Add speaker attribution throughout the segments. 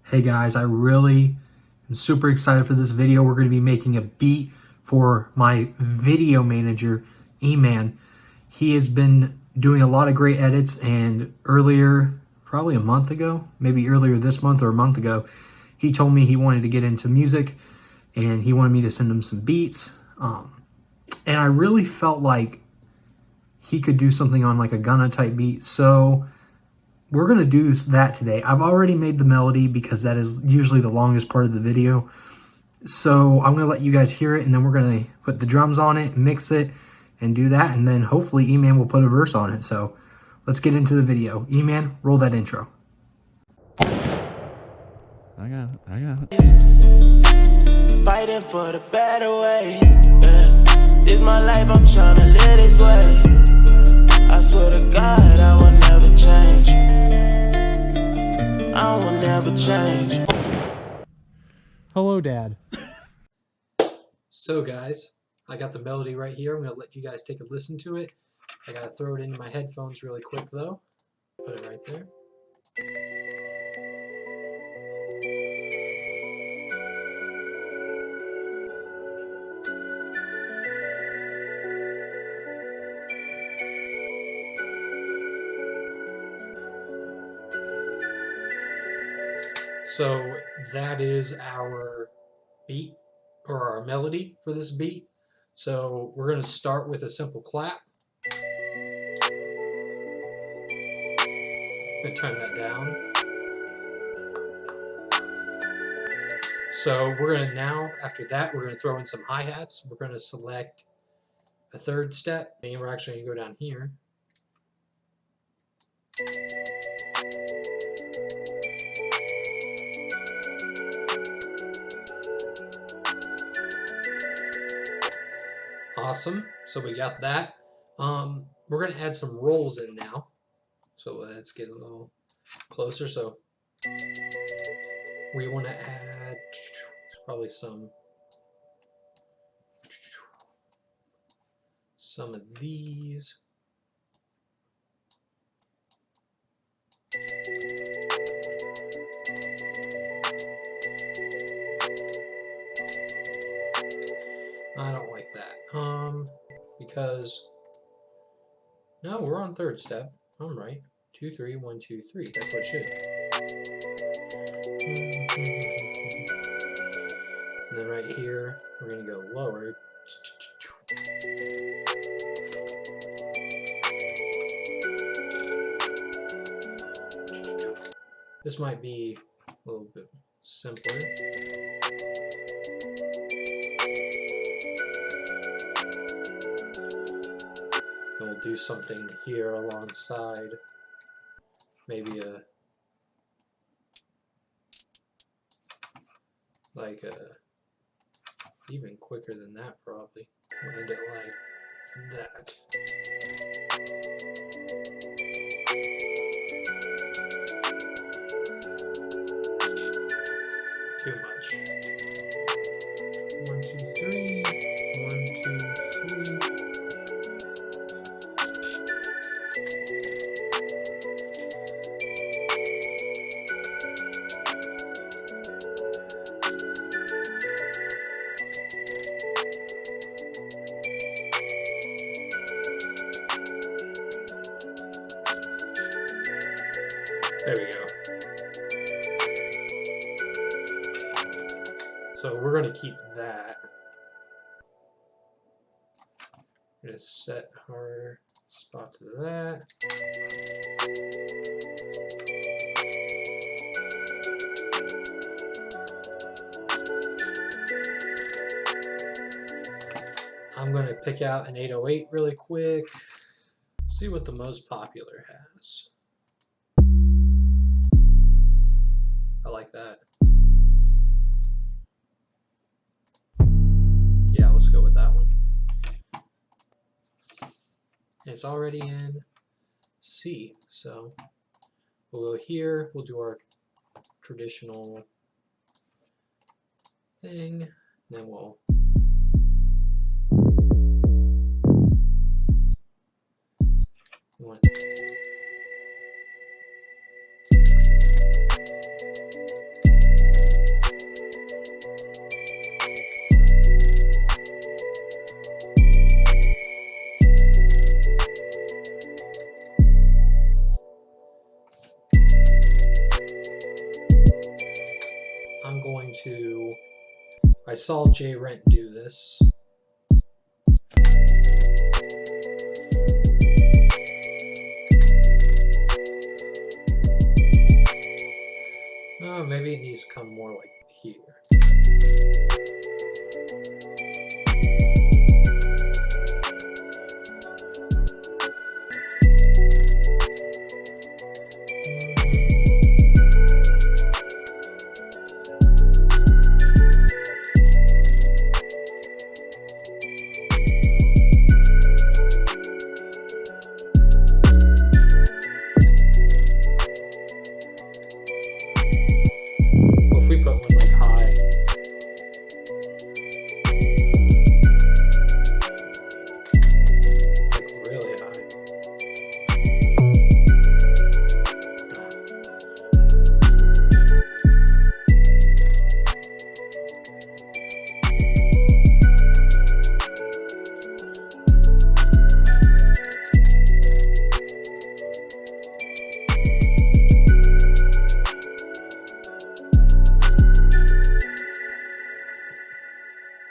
Speaker 1: Hey guys, I really am super excited for this video. We're going to be making a beat for my video manager, E-Man. He has been doing a lot of great edits, and earlier, probably a month ago, maybe earlier this month or a month ago, he told me he wanted to get into music and he wanted me to send him some beats. And I really felt like he could do something on like a Gunna type beat. So we're going to do that today. I've already made the melody because that is usually the longest part of the video. So I'm going to let you guys hear it, and then we're going to put the drums on it, mix it, and do that. And then hopefully E-Man will put a verse on it. So let's get into the video. E-Man, roll that intro.
Speaker 2: I got it.
Speaker 3: Fighting for the better way. Yeah. This my life, I'm trying to live this way. I swear to God, I will never change. I will never change.
Speaker 1: Hello, Dad. So, guys, I got the melody right here. I'm going to let you guys take a listen to it. I got to throw it into my headphones really quick, though. Put it right there. So that is our beat, or our melody for this beat. So we're going to start with a simple clap. I'm going to turn that down. So we're going to now, after that, we're going to throw in some hi-hats. We're going to select a third step, and we're actually going to go down here. Awesome. So we got that. We're going to add some rolls in now. So let's get a little closer. So we want to add probably some of these. I don't like that. Because no, we're on third step. I'm right. 2 3 1 2 3. That's what it should. And then right here, we're gonna go lower. This might be a little bit simpler. And we'll do something here alongside, maybe even quicker than that probably. We'll end it like that. Too much. 1 2 3 1 2 3. There we go. So we're going to keep that. We're going to set our spot to that. I'm going to pick out an 808 really quick. See what the most popular has. I like that. Yeah, let's go with that one. It's already in C, so we'll go here, we'll do our traditional thing, then we'll to... I saw J Rent do this. Oh, maybe it needs to come more like here.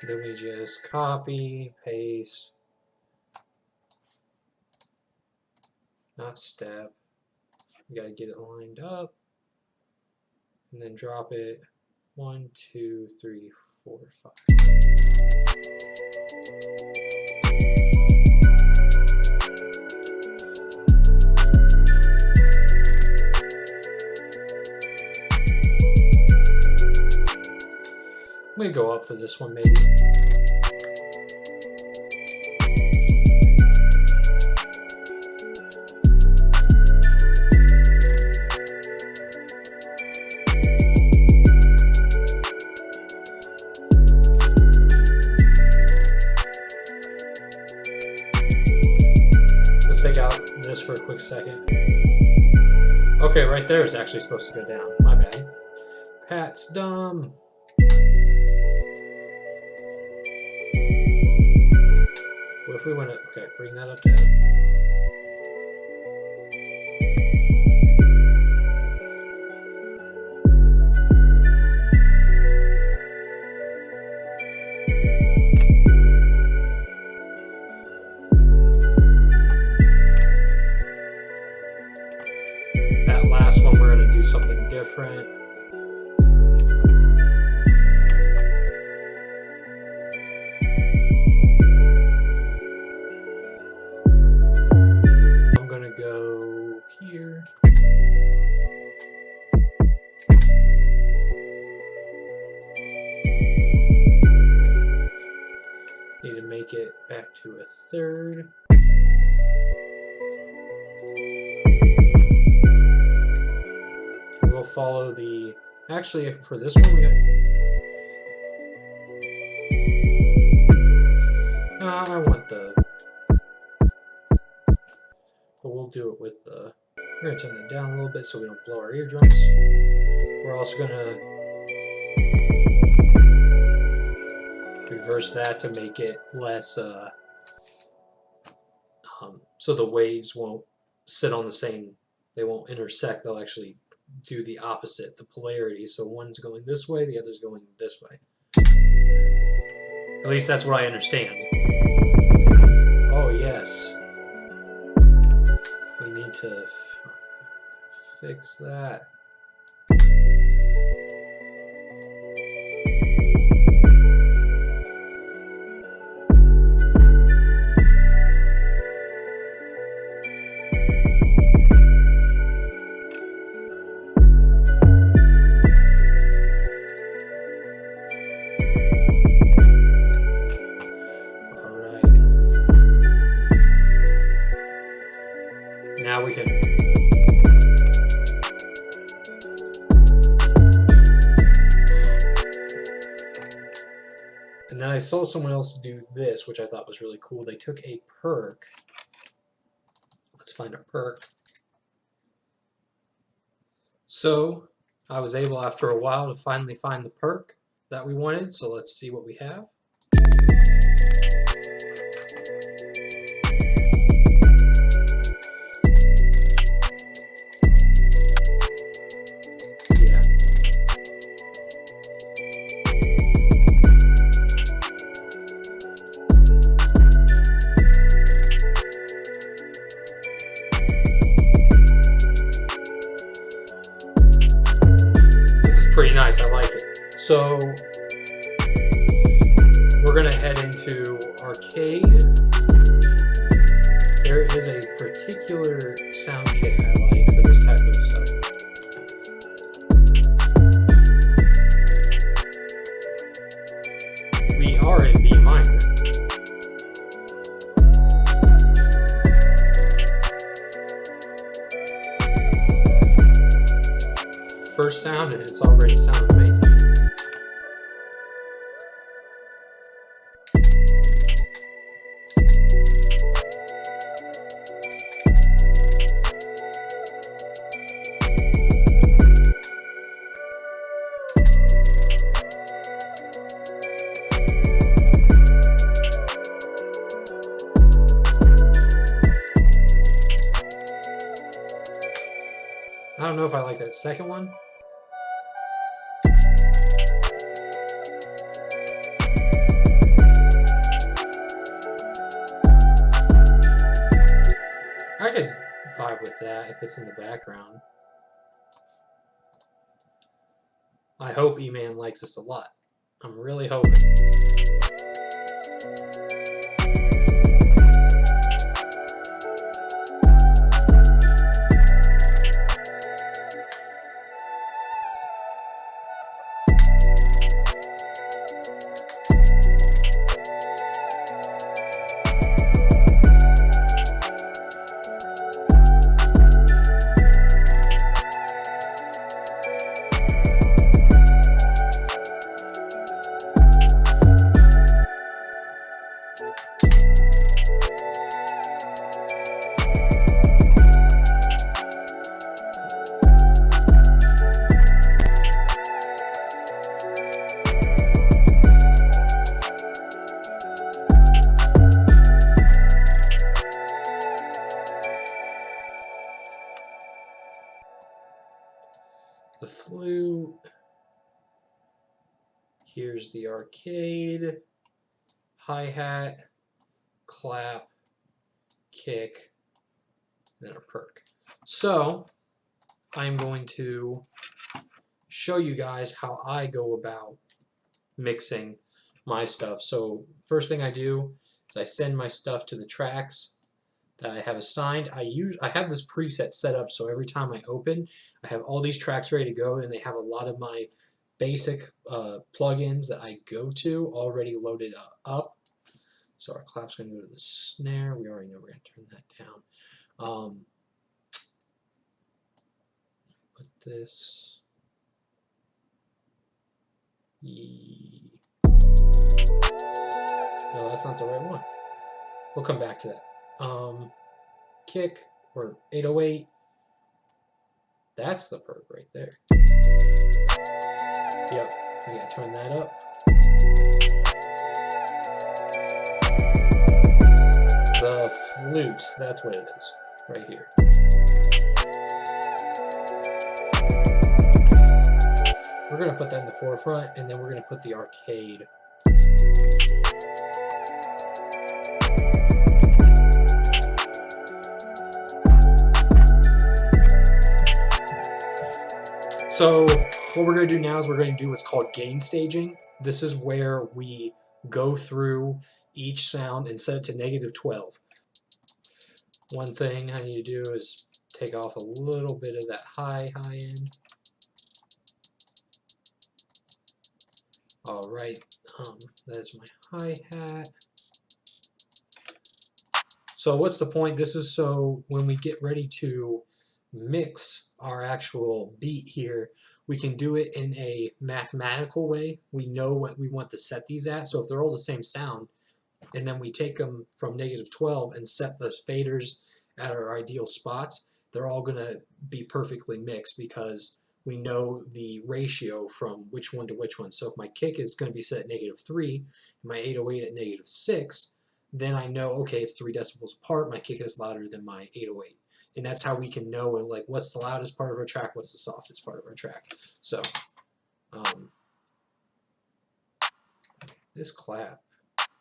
Speaker 1: Then we just copy, paste, not step. We gotta get it lined up, and then drop it 1, 2, 3, 4, 5. I'm gonna go up for this one, maybe. Let's take out this for a quick second. Okay, right there is actually supposed to go down. My bad. Pat's dumb. What if we went up? Okay, bring that up to F. That last one, we're going to do something different. Go here. Need to make it back to a third. We'll follow the... Actually, for this one, we got... I want the... But we'll do it with the... We're going to turn that down a little bit so we don't blow our eardrums. We're also going to reverse that to make it less... so the waves won't sit on the same... They won't intersect. They'll actually do the opposite, the polarity. So one's going this way, the other's going this way. At least that's what I understand. Oh, yes. We need to fix that. Now we can... And then I saw someone else do this, which I thought was really cool. They took a perk. Let's find a perk. So I was able, after a while, to finally find the perk that we wanted. So let's see what we have. nice. I like it. So we're gonna head into arcade. There is a particular sound kit I like for this type of stuff. We are in B minor. First sound, and it's already sounding amazing. I don't know if I like that second one. I could vibe with that if it's in the background. I hope E-Man likes this a lot. I'm really hoping. The flute. Here's the arcade. Hi-hat, clap, kick, then a perk. So I'm going to show you guys how I go about mixing my stuff. So first thing I do is I send my stuff to the tracks that I have assigned. I have this preset set up so every time I open, I have all these tracks ready to go, and they have a lot of my basic plugins that I go to already loaded up. So our clap's going to go to the snare. We already know we're going to turn that down. Put this. No, that's not the right one. We'll come back to that. Kick or 808. That's the perk right there. Yep, we gotta turn that up. The flute, that's what it is, right here. We're gonna put that in the forefront, and then we're gonna put the arcade. So what we're going to do now is we're going to do what's called gain staging. This is where we go through each sound and set it to -12. One thing I need to do is take off a little bit of that high end. All right, that is my hi-hat. So what's the point? This is so when we get ready to mix our actual beat here, we can do it in a mathematical way. We know what we want to set these at. So if they're all the same sound, and then we take them from -12 and set the faders at our ideal spots, they're all going to be perfectly mixed because we know the ratio from which one to which one. So if my kick is going to be set at -3 and my 808 at -6, then I know, okay, it's 3 decibels apart. My kick is louder than my 808. And that's how we can know, and like, what's the loudest part of our track, what's the softest part of our track. So this clap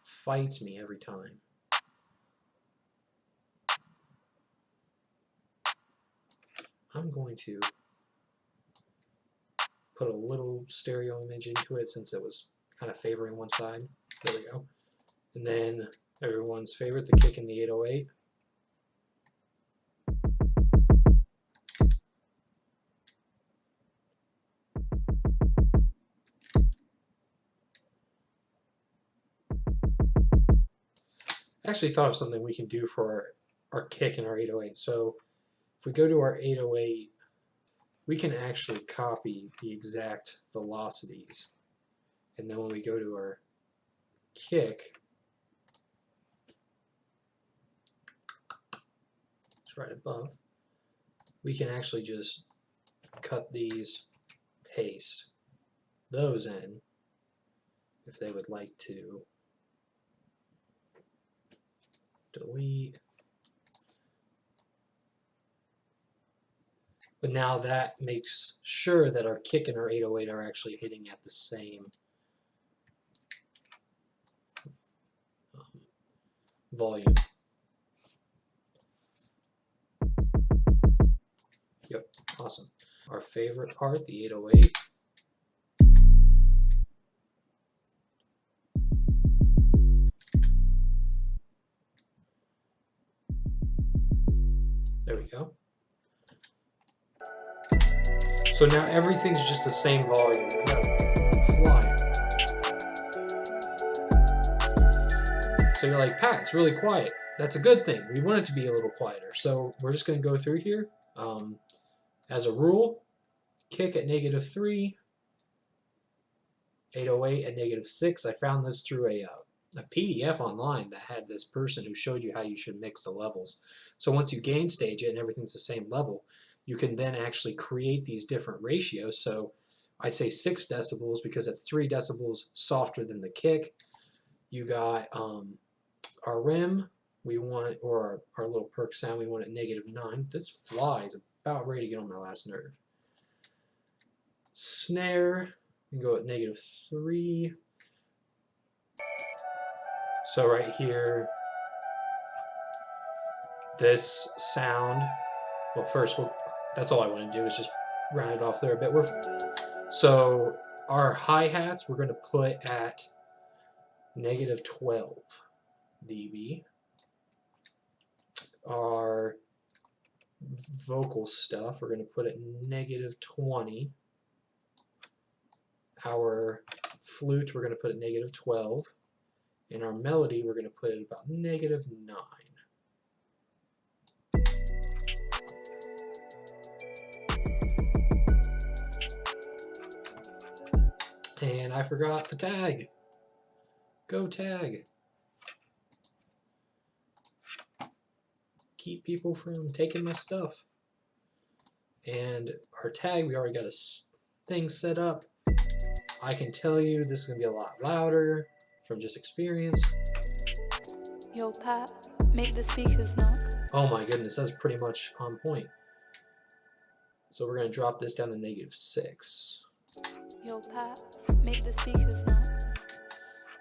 Speaker 1: fights me every time. I'm going to put a little stereo image into it since it was kind of favoring one side. There we go. And then everyone's favorite, the kick in the 808. I actually thought of something we can do for our kick and our 808. So if we go to our 808, we can actually copy the exact velocities. And then when we go to our kick, it's right above, we can actually just cut these, paste those in if they would like to. Delete. But now that makes sure that our kick and our 808 are actually hitting at the same volume. Yep, awesome. Our favorite part, the 808. There we go. So now everything's just the same volume. I gotta fly. So you're like, Pat, it's really quiet. That's a good thing. We want it to be a little quieter. So we're just going to go through here. As a rule, kick at -3, 808 at -6. I found this through a PDF online that had this person who showed you how you should mix the levels. So once you gain stage it and everything's the same level, you can then actually create these different ratios. So I'd say 6 decibels because it's 3 decibels softer than the kick. You got our rim, we want, or our little perk sound, we want at -9. This fly is about ready to get on my last nerve. Snare, we can go at -3. So right here, this sound, well first, that's all I want to do is just round it off there a bit. So our hi-hats we're going to put at -12 dB. Our vocal stuff we're going to put at -20. Our flute we're going to put at -12. And our melody we're going to put at about -9. And I forgot the tag. Go tag. Keep people from taking my stuff. And our tag, we already got a thing set up. I can tell you this is going to be a lot louder from just experience.
Speaker 4: Yo, Pat, make the speakers knock.
Speaker 1: Oh my goodness, that's pretty much on point. So we're going to drop this down to -6.
Speaker 4: Yo, Pat, make the speakers knock.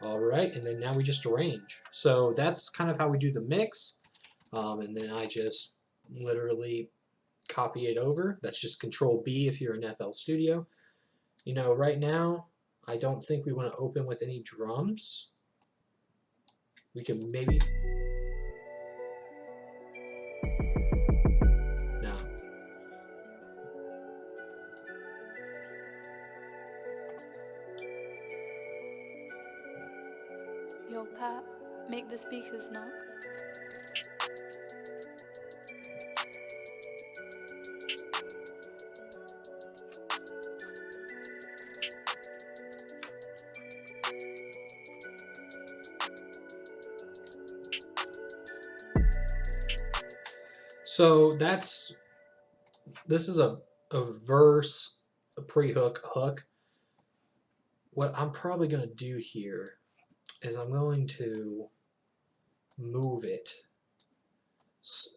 Speaker 1: All right, and then now we just arrange. So that's kind of how we do the mix. And then I just literally copy it over. That's just Control B if you're in FL Studio. You know, right now, I don't think we want to open with any drums. We can maybe... No.
Speaker 4: Yo, Pat, make the speakers knock.
Speaker 1: So this is a verse, a pre-hook, hook. What I'm probably going to do here is I'm going to move it.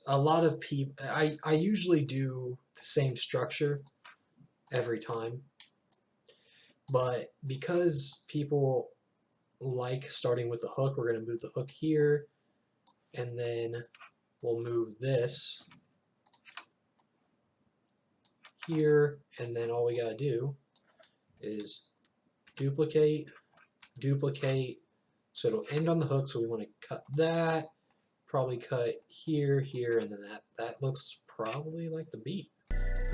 Speaker 1: A lot of people, I usually do the same structure every time, but because people like starting with the hook, we're going to move the hook here, and then we'll move this here, and then all we got to do is duplicate, duplicate. So it'll end on the hook, so we want to cut that. Probably cut here, here, and then that looks probably like the beat.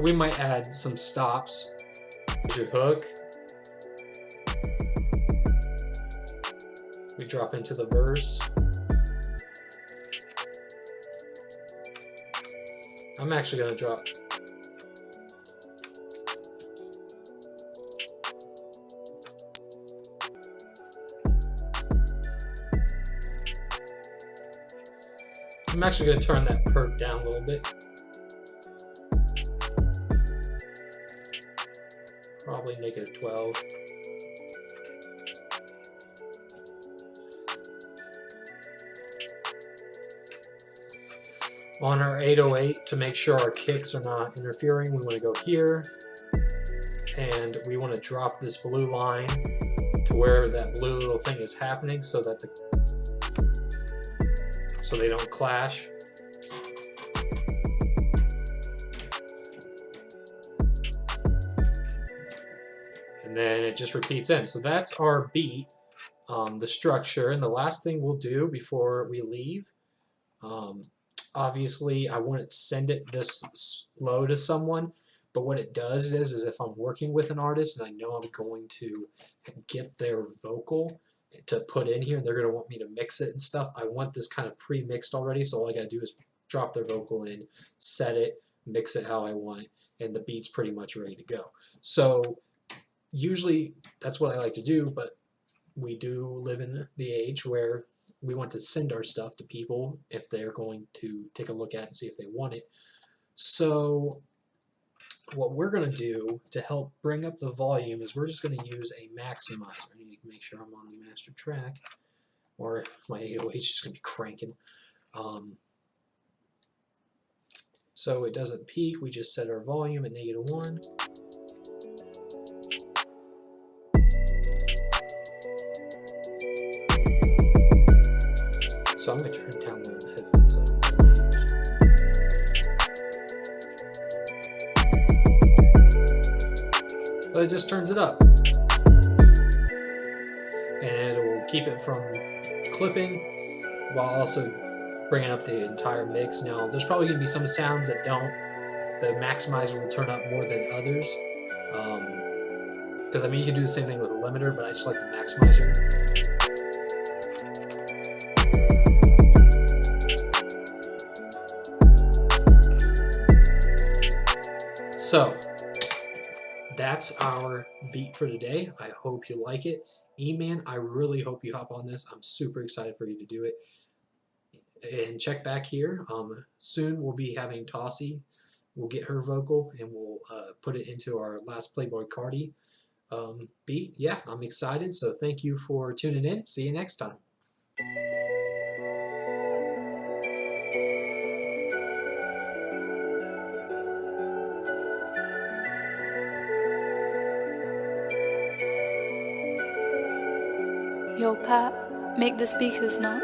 Speaker 1: We might add some stops. Here's your hook. We drop into the verse. I'm actually going to drop. I'm actually going to turn that perk down a little bit. Probably make it a 12. On our 808, to make sure our kicks are not interfering, we want to go here, and we want to drop this blue line to where that blue little thing is happening, so that so they don't clash. And then it just repeats in. So that's our beat, the structure. And the last thing we'll do before we leave, obviously I wouldn't send it this slow to someone, but what it does is if I'm working with an artist and I know I'm going to get their vocal to put in here and they're going to want me to mix it and stuff, I want this kind of pre-mixed already, so all I got to do is drop their vocal in, set it, mix it how I want, and the beat's pretty much ready to go. So usually that's what I like to do, but we do live in the age where we want to send our stuff to people if they're going to take a look at it and see if they want it. So what we're going to do to help bring up the volume is we're just going to use a maximizer. I need to make sure I'm on the master track, or my 808 is just going to be cranking. So it doesn't peak, we just set our volume at -1. So I'm going to turn down the headphones. But it just turns it up. And it will keep it from clipping while also bringing up the entire mix. Now, there's probably going to be some sounds that don't. The maximizer will turn up more than others. Because, I mean, you can do the same thing with a limiter, but I just like the maximizer. So, that's our beat for today. I hope you like it. E-Man, I really hope you hop on this. I'm super excited for you to do it. And check back here. Soon we'll be having Tossie. We'll get her vocal and we'll put it into our last Playboy Cardi beat. Yeah, I'm excited. So thank you for tuning in. See you next time.
Speaker 4: Yo, Pat, make the speakers knock.